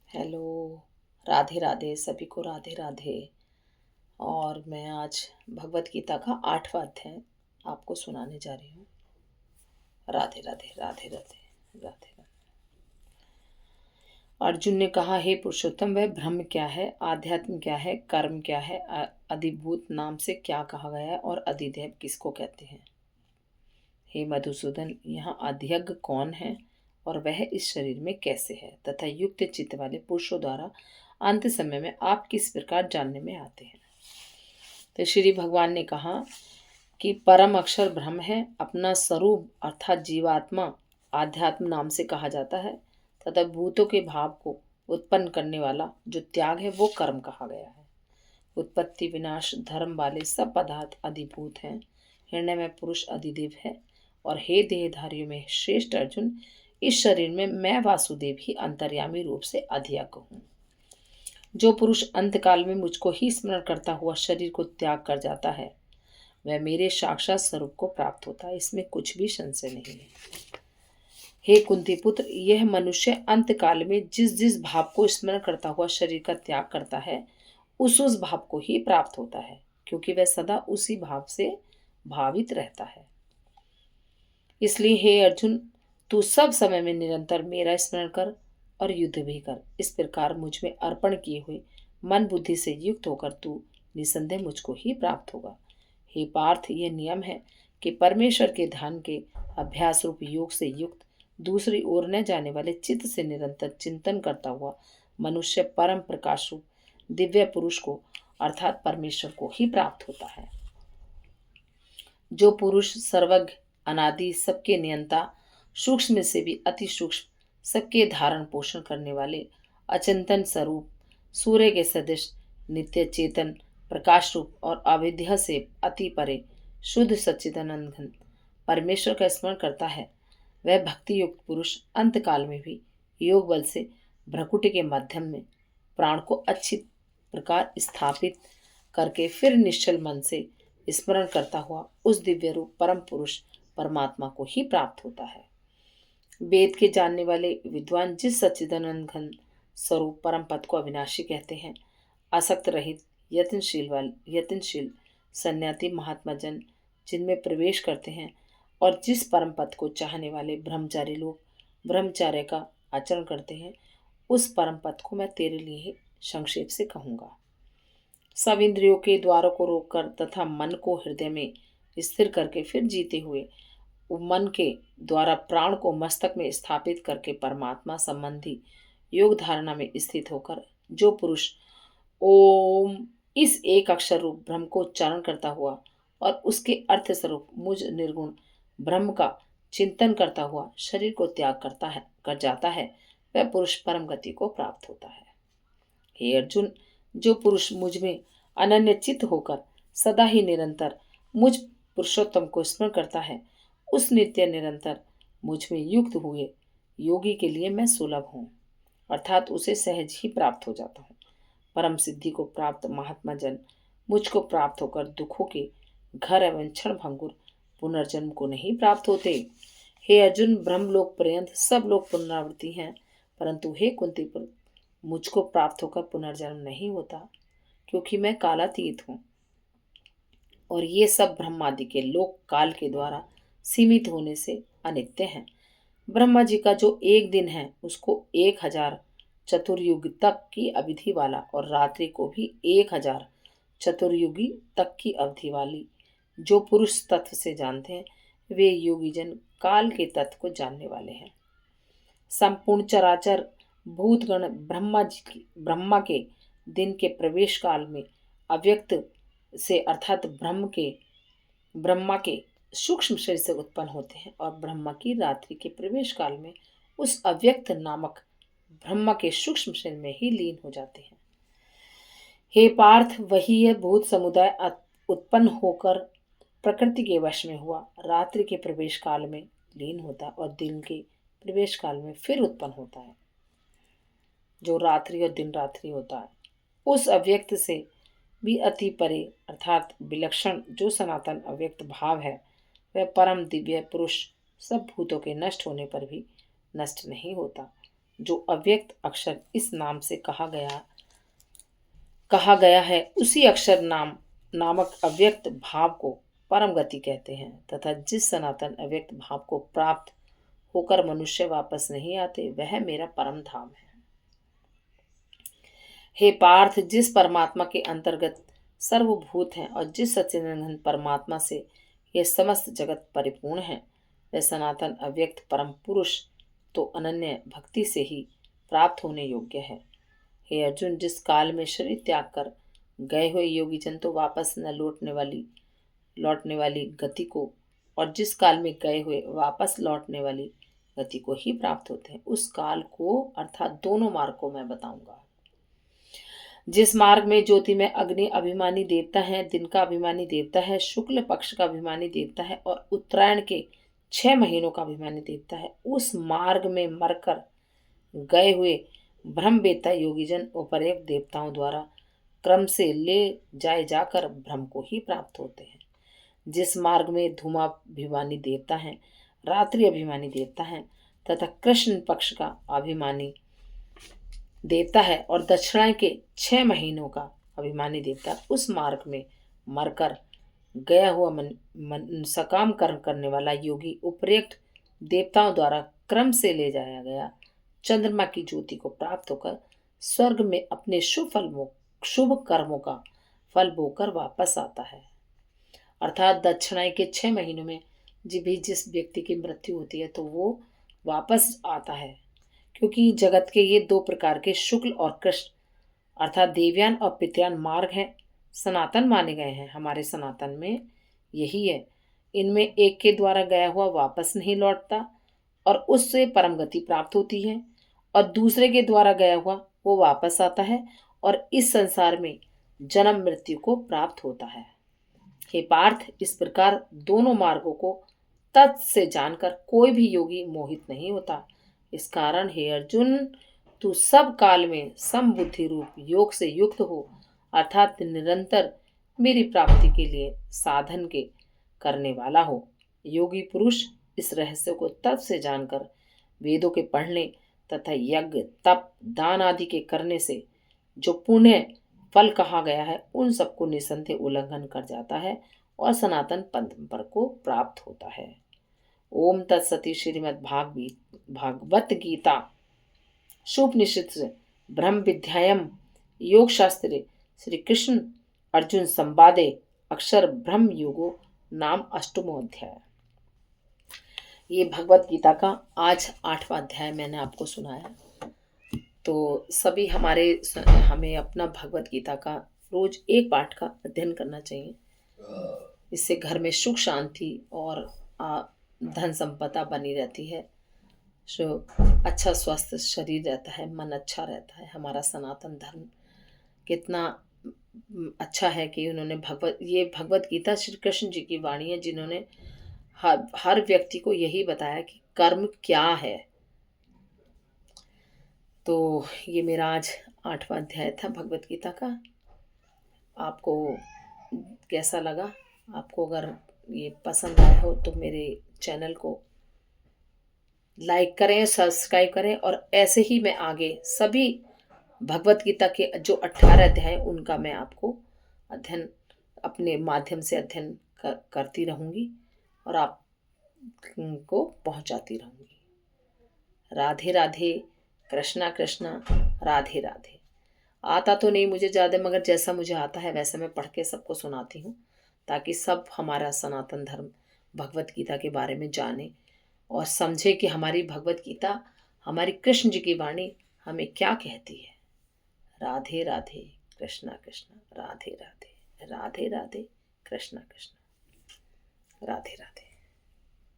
Hello. Radhe Radhe, सभी को राधे राधे। और मैं आज भगवत गीता का 8वां अध्याय आपको सुनाने जा रही हूँ। राधे राधे राधे राधे राधे राधे। अर्जुन ने कहा, हे पुरुषोत्तम, वह ब्रह्म क्या है, आध्यात्म क्या है, कर्म क्या है, अधिभूत नाम से क्या कहा गया है और अधिदेव किसको कहते हैं। हे मधुसूदन, यहाँ अध्यज्ञ कौन है और वह इस शरीर में कैसे है तथा युक्त चित्त वाले पुरुषों द्वारा अंत समय में आप किस प्रकार जानने में आते हैं। तो श्री भगवान ने कहा कि परम अक्षर ब्रह्म है, अपना स्वरूप अर्थात जीवात्मा आध्यात्म नाम से कहा जाता है तथा भूतों के भाव को उत्पन्न करने वाला जो त्याग है वो कर्म कहा गया है। उत्पत्ति विनाश धर्म वाले सब पदार्थ अधिभूत हैं। हृदय में पुरुष अधिदेव है। और हे देहधारियों में श्रेष्ठ अर्जुन, इस शरीर में मैं वासुदेव ही अंतर्यामी रूप से अध्यक्ष हूँ। जो पुरुष अंतकाल में मुझको ही स्मरण करता हुआ शरीर को त्याग कर जाता है वह मेरे साक्षात स्वरूप को प्राप्त होता है, इसमें कुछ भी संशय नहीं है। हे कुंती पुत्र, यह मनुष्य अंतकाल में जिस जिस भाव को स्मरण करता हुआ शरीर का त्याग करता है उस भाव को ही प्राप्त होता है, क्योंकि वह सदा उसी भाव से भावित रहता है। इसलिए हे अर्जुन, तू सब समय में निरंतर मेरा स्मरण कर और युद्ध भी कर। इस प्रकार मुझ में अर्पण किए हुए मन बुद्धि से युक्त होकर तू निसंदेह मुझको ही प्राप्त होगा। हे पार्थ, ये नियम है कि परमेश्वर के ध्यान के अभ्यास रूप योग से युक्त दूसरी ओर न जाने वाले चित्त से निरंतर चिंतन करता हुआ मनुष्य परम प्रकाश रूप दिव्य पुरुष को अर्थात परमेश्वर को ही प्राप्त होता है। जो पुरुष सर्वज्ञ अनादि सबके नियंता सूक्ष्म से भी अति सूक्ष्म सबके धारण पोषण करने वाले अचिंतन स्वरूप सूर्य के सदृश नित्य चेतन प्रकाश रूप और अविद्या से अति परे शुद्ध सच्चिदानंद घन परमेश्वर का स्मरण करता है, वह भक्ति युक्त पुरुष अंत काल में भी योग बल से भ्रकुटी के माध्यम में प्राण को अच्छी प्रकार स्थापित करके फिर निश्चल मन से स्मरण करता हुआ उस दिव्य रूप परम पुरुष परमात्मा को ही प्राप्त होता है। वेद के जानने वाले विद्वान जिस सच्चिदानंद घन स्वरूप परम पद को अविनाशी कहते हैं, आसक्त रहित यत्नशील सन्यासी महात्मा जन जिनमें प्रवेश करते हैं और जिस परम पद को चाहने वाले ब्रह्मचारी लोग ब्रह्मचार्य का आचरण करते हैं, उस परम पद को मैं तेरे लिए संक्षेप से कहूँगा। सब इंद्रियों के द्वारों को रोककर तथा मन को हृदय में स्थिर करके फिर जीते हुए मन के द्वारा प्राण को मस्तक में स्थापित करके परमात्मा संबंधी योग धारणा में स्थित होकर जो पुरुष ओम इस एक अक्षर रूप ब्रह्म को उच्चारण करता हुआ और उसके अर्थ स्वरूप मुझ निर्गुण ब्रह्म का चिंतन करता हुआ शरीर को त्याग कर जाता है, वह पुरुष परम गति को प्राप्त होता है। हे अर्जुन, जो पुरुष मुझ में अनन्य चित्त होकर सदा ही निरंतर मुझ पुरुषोत्तम को स्मरण करता है, उस नित्य निरंतर मुझ में युक्त हुए योगी के लिए मैं सुलभ हूँ, अर्थात उसे सहज ही प्राप्त हो जाता हूँ। परम सिद्धि को प्राप्त महात्मा जन मुझको प्राप्त होकर दुखों के घर एवं क्षण भंगुर पुनर्जन्म को नहीं प्राप्त होते। हे अर्जुन, ब्रह्मलोक पर्यंत सब लोग पुनरावृत्ति हैं, परंतु हे कुंतीपुत्र, मुझको प्राप्त होकर पुनर्जन्म नहीं होता, क्योंकि मैं कालातीत हूँ और ये सब ब्रह्मादि के लोक काल के द्वारा सीमित होने से अनित्य हैं। ब्रह्मा जी का जो एक दिन है उसको 1000 चतुर्युग तक की अवधि वाला और रात्रि को भी 1000 चतुर्युगी तक की अवधि वाली जो पुरुष तत्व से जानते हैं, वे योगी जन काल के तत्व को जानने वाले हैं। संपूर्ण चराचर भूतगण ब्रह्मा के दिन के प्रवेश काल में अव्यक्त से अर्थात ब्रह्मा के सूक्ष्म शरीर से उत्पन्न होते हैं और ब्रह्मा की रात्रि के प्रवेश काल में उस अव्यक्त नामक ब्रह्मा के सूक्ष्म शरीर में ही लीन हो जाते हैं। हे पार्थ, वही यह भूत समुदाय उत्पन्न होकर प्रकृति के वश में हुआ रात्रि के प्रवेश काल में लीन होता और दिन के प्रवेश काल में फिर उत्पन्न होता है। जो रात्रि और दिन रात्रि होता है उस अव्यक्त से भी अति परे अर्थात विलक्षण जो सनातन अव्यक्त भाव है, वह परम दिव्य पुरुष सब भूतों के नष्ट होने पर भी नष्ट नहीं होता, जो अव्यक्त अक्षर इस नाम से कहा गया है, उसी अक्षर नामक अव्यक्त भाव को परम गति कहते हैं, तथा जिस सनातन अव्यक्त भाव को प्राप्त होकर मनुष्य वापस नहीं आते, वह मेरा परम धाम है। हे पार्थ, जिस परमात्मा के अंतर्गत सर्वभूत हैं और जिस सच्चिदानंद परमात्मा से यह समस्त जगत परिपूर्ण है, वह सनातन अव्यक्त परम पुरुष तो अनन्य भक्ति से ही प्राप्त होने योग्य है। हे अर्जुन, जिस काल में शरीर त्याग कर गए हुए योगी जन तो वापस न लौटने वाली गति को, और जिस काल में गए हुए वापस लौटने वाली गति को ही प्राप्त होते हैं, उस काल को अर्थात दोनों मार्ग को मैं बताऊंगा। जिस मार्ग में ज्योति में अग्नि अभिमानी देवता है, दिन का अभिमानी देवता है, शुक्ल पक्ष का अभिमानी देवता है और उत्तरायण के 6 महीनों का अभिमानी देवता है, उस मार्ग में मरकर गए हुए ब्रह्मवेत्ता योगीजन उपर्युक्त देवताओं द्वारा क्रम से ले जाए जाकर ब्रह्म को ही प्राप्त होते हैं। जिस मार्ग में धूमाभिमानी देवता है, रात्रि अभिमानी देवता है तथा कृष्ण पक्ष का अभिमानी देवता है और दक्षिणायन के 6 महीनों का अभिमानी देवता, उस मार्ग में मरकर गया हुआ सकाम कर्म करने वाला योगी उपर्युक्त देवताओं द्वारा क्रम से ले जाया गया चंद्रमा की ज्योति को प्राप्त होकर स्वर्ग में अपने शुभ कर्मों का फल बोकर वापस आता है। अर्थात दक्षिणायन के 6 महीनों में जिस व्यक्ति की मृत्यु होती है तो वो वापस आता है, क्योंकि जगत के ये 2 प्रकार के शुक्ल और कृष्ण अर्थात देवयान और पितयान मार्ग हैं, सनातन माने गए हैं। हमारे सनातन में यही है, इनमें एक के द्वारा गया हुआ वापस नहीं लौटता और उससे परम गति प्राप्त होती है, और दूसरे के द्वारा गया हुआ वो वापस आता है और इस संसार में जन्म मृत्यु को प्राप्त होता है। हे पार्थ, इस प्रकार दोनों मार्गों को तत् से जानकर कोई भी योगी मोहित नहीं होता। इस कारण हे अर्जुन, तू सब काल में समबुद्धि रूप योग से युक्त हो, अर्थात निरंतर मेरी प्राप्ति के लिए साधन के करने वाला हो। योगी पुरुष इस रहस्य को तब से जानकर वेदों के पढ़ने तथा यज्ञ तप दान आदि के करने से जो पुण्य फल कहा गया है, उन सबको निसंदेह उल्लंघन कर जाता है और सनातन पंथ को प्राप्त होता है। ओम तत्सती श्रीमद् भागवत गीता शुपनिषद ब्रह्म विद्यायम योग शास्त्रे श्री कृष्ण अर्जुन संवादे अक्षर ब्रह्म योगो नाम 8वां अध्याय। ये भगवत गीता का आज 8वां अध्याय मैंने आपको सुनाया। तो सभी हमें अपना भगवत गीता का रोज एक पाठ का अध्ययन करना चाहिए। इससे घर में सुख शांति और धन संपदा बनी रहती है, जो अच्छा स्वस्थ शरीर रहता है, मन अच्छा रहता है। हमारा सनातन धर्म कितना अच्छा है कि उन्होंने भगवत गीता श्री कृष्ण जी की वाणी है, जिन्होंने हर व्यक्ति को यही बताया कि कर्म क्या है। तो ये मेरा आज 8वां अध्याय था भगवत गीता का। आपको कैसा लगा? आपको अगर ये पसंद आया हो तो मेरे चैनल को लाइक करें, सब्सक्राइब करें, और ऐसे ही मैं आगे सभी भगवत गीता के जो 18 अध्याय उनका मैं आपको अध्ययन अपने माध्यम से अध्ययन करती रहूँगी और आपको पहुँचाती रहूँगी। राधे राधे, कृष्णा कृष्णा, राधे राधे। आता तो नहीं मुझे ज़्यादा, मगर जैसा मुझे आता है वैसे मैं पढ़ के सबको सुनाती हूँ, ताकि सब हमारा सनातन धर्म भगवत गीता के बारे में जाने और समझे कि हमारी भगवत गीता, हमारी कृष्ण जी की वाणी हमें क्या कहती है। राधे राधे, कृष्णा कृष्णा, राधे राधे, राधे राधे, कृष्णा कृष्णा, राधे राधे।